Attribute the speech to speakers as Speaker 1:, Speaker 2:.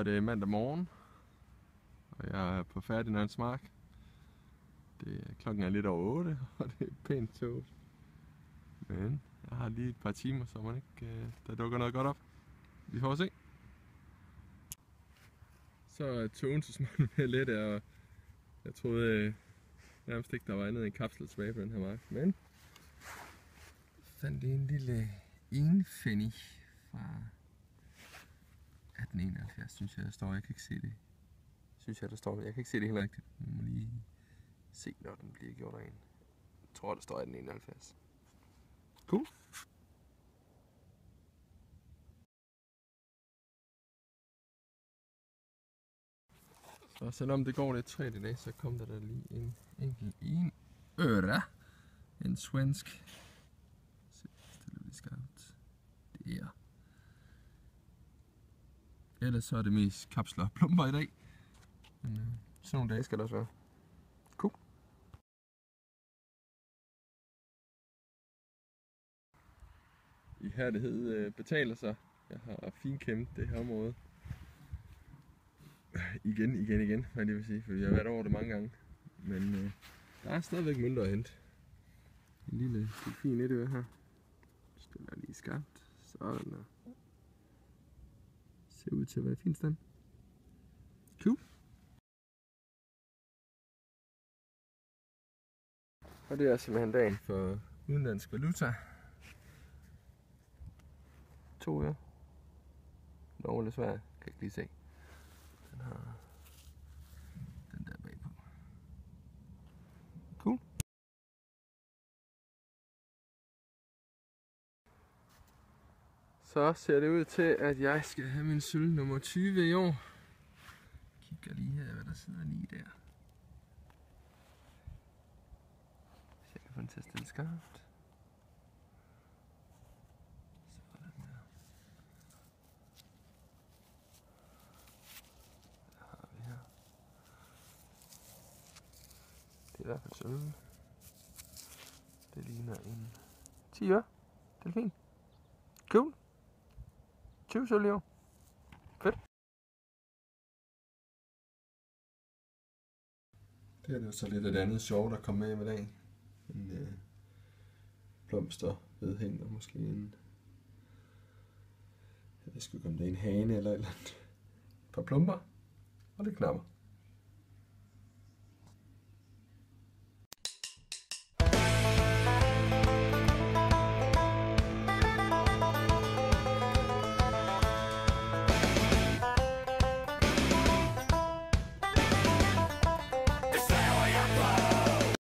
Speaker 1: er det mandag morgen, og jeg er på Ferdinands Mark. Klokken er lidt over 8, og det er pænt tåget. Men jeg har lige et par timer, så man ikke, der dukker noget godt op. Vi får se. Så er togen så småt mere let, og jeg troede nærmest ikke, der var andet end kapsler tilbage på den her mark. Men jeg fandt lige en lille enpfennig fra 1871, synes jeg, der står. Jeg kan ikke se det. Synes jeg, der står. Jeg kan ikke se det helt rigtigt. Jeg må lige se, når den bliver gjort af en. Jeg tror, der står 1871. Cool. Så selvom det går lidt træt i dag, så kom der lige en enkelt øre. En svensk. Så stiller vi skarpt. Det er. Ellers så er det mest kapsler og plumper i dag. Men sådan nogle dage skal der også være. Cool. Ihærdighed betaler sig. Jeg har finkæmmet det her område. Igen, hvad det vil sige, for jeg har været over det mange gange. Men der er stadigvæk mønter at hente. En lille fin etø her. Stiller lige skarpt. Sådan der. Ser ud til at være i fin stand. Cool. Og det er simpelthen dagen for udenlandsk valuta. 2 øre. Norge eller Sverige, kan jeg ikke lige se. Den har den der bagpå. Cool. Så ser det ud til, at jeg skal have min sølv nummer 20 i år. Kigger lige her, hvad der sidder lige der. Så jeg kan få den til at stille skarpt. Sådan der. Der har vi her. Det er i hvert fald sølv. Det ligner en 10 øre. Delfin. Cool. 20 sølv i år. Fedt. Det er jo så lidt et andet sjov, der kom med i dag. En blomster, vedhæng og måske en... Jeg ved sgu ikke, om det er en hane eller et eller andet. Et par plumper og lidt knapper.